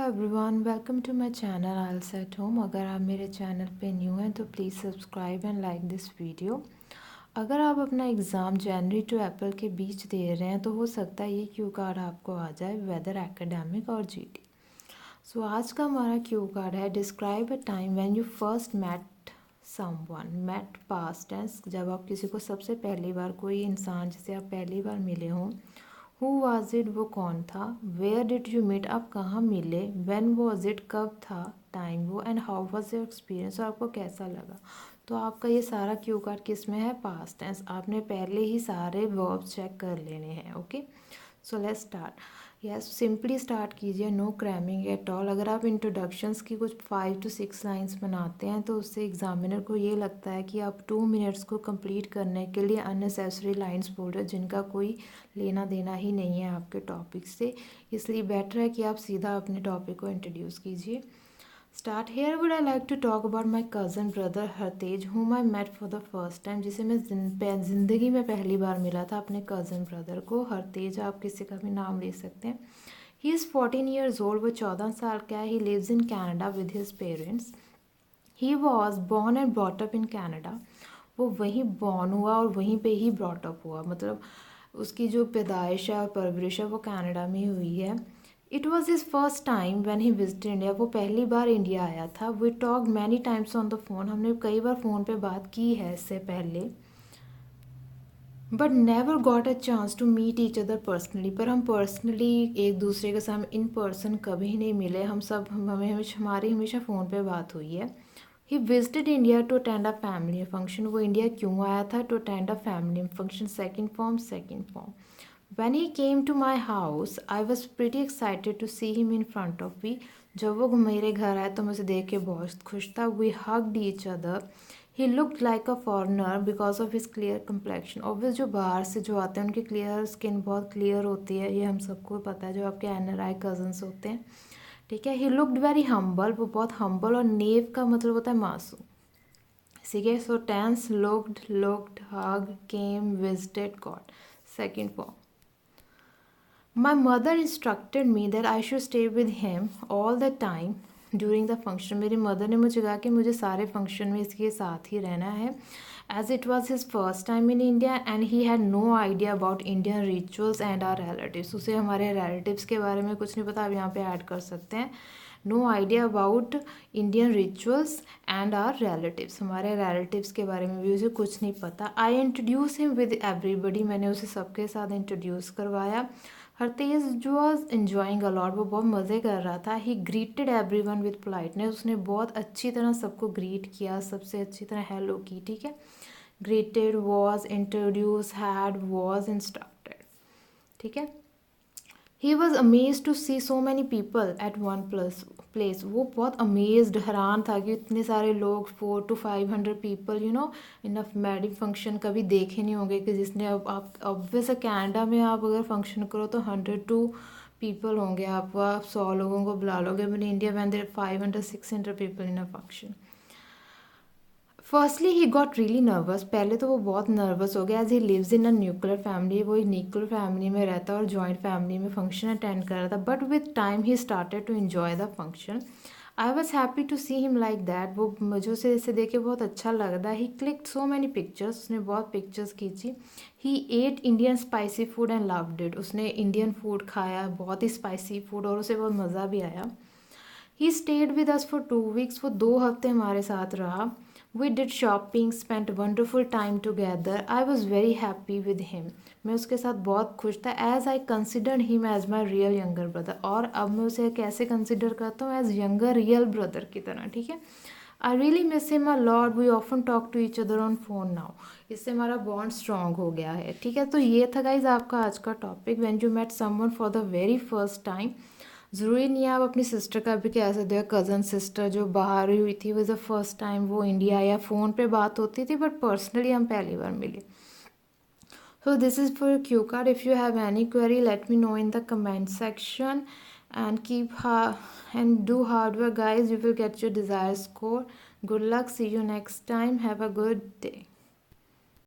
Everyone, welcome to my channel aisles at home. अगर आप मेरे चैनल पे न्यू हैं तो please subscribe and like this video. अगर आप अपना एग्ज़ाम जनवरी टू अप्रैल के बीच दे रहे हैं तो हो सकता है ये क्यू कार्ड आपको आ जाए, वेदर, एकेडमिक और जीडी। सो आज का हमारा क्यू कार्ड है, describe a time when you first met someone. Met past tense, जब आप किसी को सबसे पहली बार, कोई इंसान जिसे आप पहली बार मिले हों। हु वाज इट, वो कौन था। वेयर डिड यू मीट, आप कहाँ मिले। व्हेन वाज इट, कब था टाइम वो। And how was your experience, और आपको कैसा लगा। तो आपका ये सारा क्यू कार्ड किस में है, पास्ट टेंस। आपने पहले ही सारे वर्ब्स चेक कर लेने हैं। Okay, so let's start. Yes, simply start कीजिए, नो क्रैमिंग एट ऑल। अगर आप इंट्रोडक्शंस की कुछ 5 to 6 लाइंस बनाते हैं तो उससे एग्जामिनर को ये लगता है कि आप 2 मिनट्स को कंप्लीट करने के लिए अननेसेसरी लाइंस बोल रहे हैं जिनका कोई लेना देना ही नहीं है आपके टॉपिक से। इसलिए बेटर है कि आप सीधा अपने टॉपिक को इंट्रोड्यूस कीजिए। Start. Here would I like to talk about my cousin brother Hartej whom I met for the first time, जिसे मैं ज़िंदगी में पहली बार मिला था, अपने कज़न ब्रदर को। हरतेज आप किसी का भी नाम ले सकते हैं। ही इज़ 14 years old, वो 14 साल का है। He lives in Canada with his parents. He was born and brought up in Canada, वो वहीं बॉर्न हुआ और वहीं पे ही ब्रॉट अप हुआ, मतलब उसकी जो पैदाइश है और परवरिश है वो कनाडा में ही हुई है। It was his first time when he visited India, वो पहली बार इंडिया आया था। We talk many times on the phone, हमने कई बार फ़ोन पे बात की है इससे पहले। But never got a chance to meet each other personally, पर हम पर्सनली एक दूसरे के साथ इन पर्सन कभी नहीं मिले। हमारी हमेशा फ़ोन पे बात हुई है। He visited India to attend a family function, वो इंडिया क्यों आया था, to attend a family function. Second form. When he came to my house, I was pretty excited to see him in front of me. जब वो मेरे घर आया तो मैं उसे देख के बहुत खुश था। We hugged each other. He looked like a foreigner because of his clear complexion. Obvious, जो बाहर से जो आते हैं उनकी क्लियर स्किन बहुत क्लियर होती है, ये हम सबको पता है, जो आपके NRI कजन्स होते हैं। ठीक है। He looked very humble, वो बहुत humble, और नेव का मतलब होता है मासूम। ठीक है। So tense, looked, hugged, came, visited, got। Second form. My mother instructed me that I should stay with him all the time during the function. मेरी मदर ने मुझे कहा कि मुझे सारे फंक्शन में इसके साथ ही रहना है। As it was his first time in India and he had no idea about Indian rituals and our relatives. उसे हमारे relatives के बारे में कुछ नहीं पता, आप यहाँ पे ऐड कर सकते हैं। No idea about Indian rituals and our relatives, हमारे relatives के बारे में भी उसे कुछ नहीं पता। I introduced him with everybody, मैंने उसे सबके साथ इंट्रोड्यूस करवाया। हरतेज वॉज एन्जॉइंग अलॉट, वो बहुत मज़े कर रहा था। ही greeted every one with politeness, उसने बहुत अच्छी तरह सबको ग्रीट किया, सबसे अच्छी तरह हेलो की। ठीक है। Greeted, was, introduce, had, was, instructed. ठीक है। He was amaze to see so many people at one place, वो बहुत अमेज्ड, हैरान था कि इतने सारे लोग, 400 to 500 people, in a wedding function कभी देखे नहीं होंगे कि जिसने, अब आप ऑब्वियस कनाडा में आप अगर फंक्शन करो तो 100 to पीपल होंगे, आपको आप 100 लोगों को बुला लोगे। बट इंडिया में there 500-600 people in a function. Firstly he got really nervous, पहले तो वो बहुत नर्वस हो गया। As he lives in a nuclear family, वो एक न्यूक्लियर फैमिली में रहता है और जॉइंट फैमिली में फंक्शन अटेंड कर रहा था। But with time he started to enjoy the function. I was happy to see him like that, वो मुझे उसे इसे देख के बहुत अच्छा लग रहा। He clicked so many pictures, उसने बहुत पिक्चर्स खींची। He ate Indian spicy food and loved it, उसने इंडियन फूड खाया, बहुत ही स्पाइसी फूड, और उसे बहुत मज़ा भी आया। He stayed with us for 2 weeks, वो 2 हफ्ते हमारे साथ रहा। We did shopping, spent wonderful time together. I was very happy with him, मैं उसके साथ बहुत खुश था। As I considered him as my real younger brother, और अब मैं उसे कैसे कंसिडर करता हूँ, एज यंगर रियल ब्रदर की तरह। ठीक है। I really miss him a lot, we often talk to each other on phone now, इससे हमारा बॉन्ड स्ट्रॉन्ग हो गया है। ठीक है। तो ये था गाइज आपका आज का topic, when you met someone for the very first time. ज़रूरी नहीं है आप अपनी सिस्टर का भी कह सकते हो, कज़न सिस्टर जो बाहर हुई थी, वो द फर्स्ट टाइम वो इंडिया, या फ़ोन पे बात होती थी, बट पर्सनली हम पहली बार मिले। So this is for Q card. If you have any query, let me know in the comment section, and and do hard work, guys. You will get your desired score. Good luck. See you next time. Have a good day.